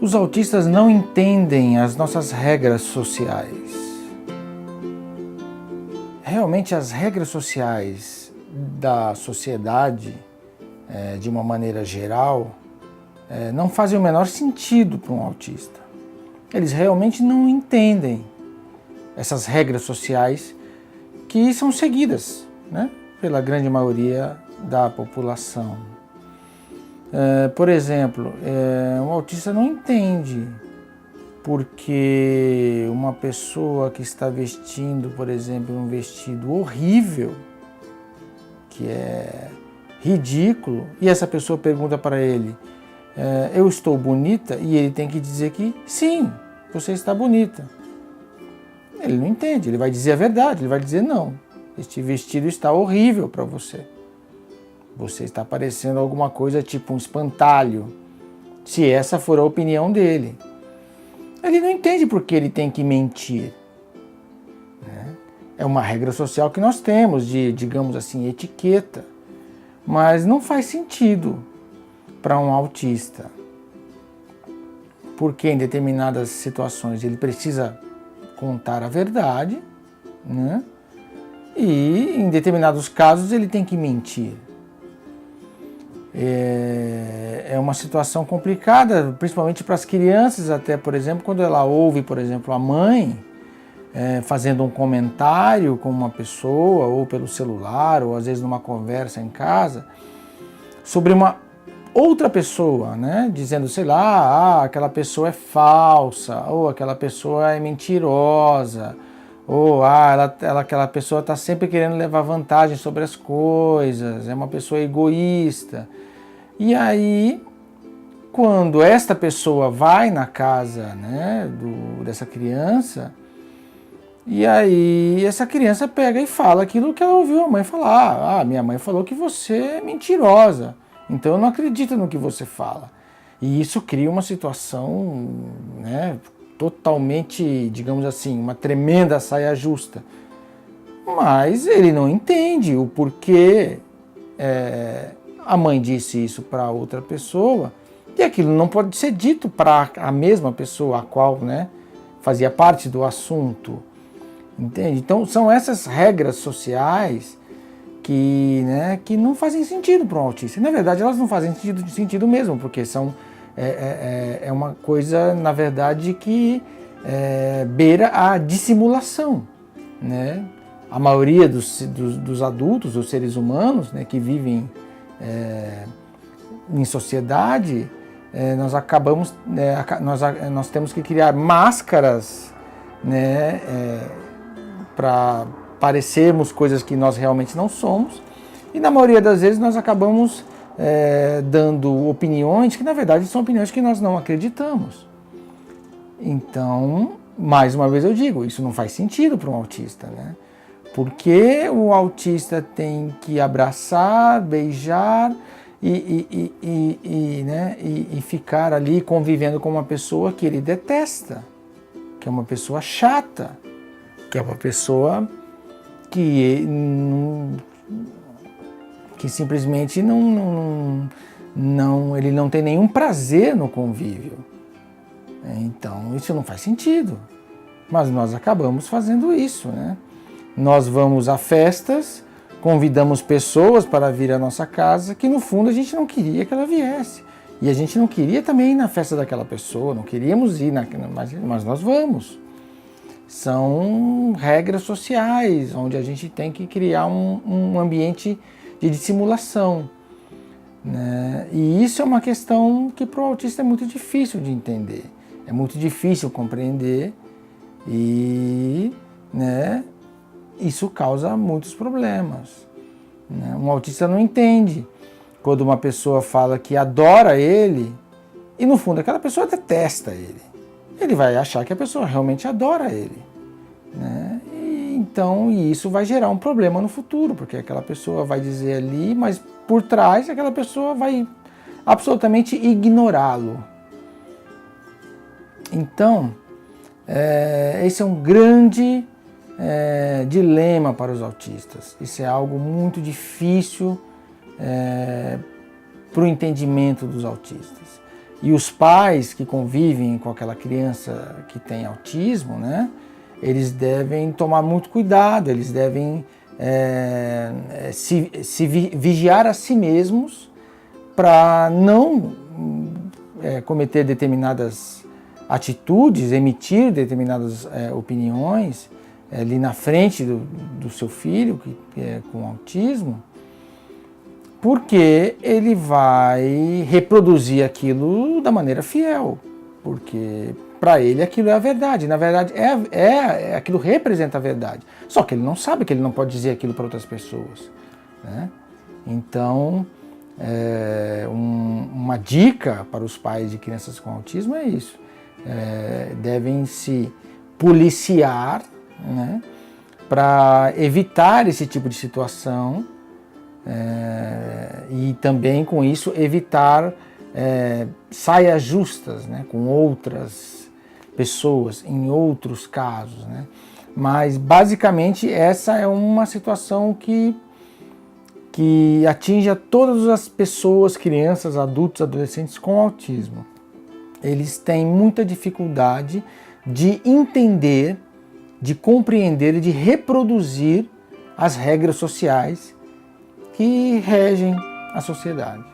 Os autistas não entendem as nossas regras sociais. Realmente as regras sociais da sociedade, de uma maneira geral, não fazem o menor sentido para um autista. Eles realmente não entendem essas regras sociais que são seguidas, né, pela grande maioria da população. Por exemplo, um autista não entende porque uma pessoa que está vestindo, por exemplo, um vestido horrível, que é ridículo, e essa pessoa pergunta para ele, eu estou bonita? E ele tem que dizer que sim, você está bonita. Ele não entende, ele vai dizer a verdade, ele vai dizer não, este vestido está horrível para você. Você está parecendo alguma coisa tipo um espantalho, se essa for a opinião dele. Ele não entende por que ele tem que mentir. É uma regra social que nós temos de, digamos assim, etiqueta. Mas não faz sentido para um autista. Porque em determinadas situações ele precisa contar a verdade, né? E em determinados casos ele tem que mentir. É uma situação complicada, principalmente para as crianças, até, por exemplo, quando ela ouve, por exemplo, a mãe fazendo um comentário com uma pessoa, ou pelo celular, ou às vezes numa conversa em casa, sobre uma outra pessoa, né? Dizendo, sei lá, aquela pessoa é falsa, ou aquela pessoa é mentirosa, ou aquela pessoa está sempre querendo levar vantagem sobre as coisas, é uma pessoa egoísta. E aí, quando esta pessoa vai na casa, né, dessa criança, e aí essa criança pega e fala aquilo que ela ouviu a mãe falar. Minha mãe falou que você é mentirosa, então eu não acredito no que você fala. E isso cria uma situação, né, totalmente, digamos assim, uma tremenda saia justa. Mas ele não entende o porquê a mãe disse isso para outra pessoa, e aquilo não pode ser dito para a mesma pessoa a qual, né, fazia parte do assunto. Entende? Então são essas regras sociais que não fazem sentido para um autista. Na verdade, elas não fazem sentido mesmo, porque é uma coisa, na verdade, que beira a dissimulação, né? A maioria dos adultos, dos seres humanos, né, que vivem em sociedade, nós temos que criar máscaras, né, para parecermos coisas que nós realmente não somos, e na maioria das vezes nós acabamos dando opiniões que na verdade são opiniões que nós não acreditamos. Então, mais uma vez eu digo, isso não faz sentido para um autista, né? Porque o autista tem que abraçar, beijar e ficar ali convivendo com uma pessoa que ele detesta, que é uma pessoa chata, que é uma pessoa que simplesmente ele não tem nenhum prazer no convívio. Então isso não faz sentido. Mas nós acabamos fazendo isso, né? Nós vamos a festas, convidamos pessoas para vir à nossa casa, que no fundo a gente não queria que ela viesse. E a gente não queria também ir na festa daquela pessoa, não queríamos ir, mas nós vamos. São regras sociais, onde a gente tem que criar um ambiente de dissimulação, né? E isso é uma questão que para o autista é muito difícil de entender, é muito difícil compreender e, né, isso causa muitos problemas, né? Um autista não entende quando uma pessoa fala que adora ele e no fundo aquela pessoa detesta ele. Ele vai achar que a pessoa realmente adora ele, né? Então isso vai gerar um problema no futuro, porque aquela pessoa vai dizer ali, mas por trás aquela pessoa vai absolutamente ignorá-lo. Então, esse é um grande dilema para os autistas. Isso é algo muito difícil para o entendimento dos autistas. E os pais que convivem com aquela criança que tem autismo, né, eles devem tomar muito cuidado, eles devem vigiar a si mesmos para não cometer determinadas atitudes, emitir determinadas opiniões ali na frente do seu filho que é com autismo, porque ele vai reproduzir aquilo da maneira fiel, porque para ele aquilo é a verdade. Na verdade, aquilo representa a verdade. Só que ele não sabe que ele não pode dizer aquilo para outras pessoas, né? Então, uma dica para os pais de crianças com autismo é isso. Devem se policiar, né, para evitar esse tipo de situação. E também com isso evitar saias justas, né, com outras pessoas em outros casos, né? Mas basicamente essa é uma situação que atinge a todas as pessoas, crianças, adultos, adolescentes com autismo. Eles têm muita dificuldade de entender, de compreender e de reproduzir as regras sociais que regem a sociedade.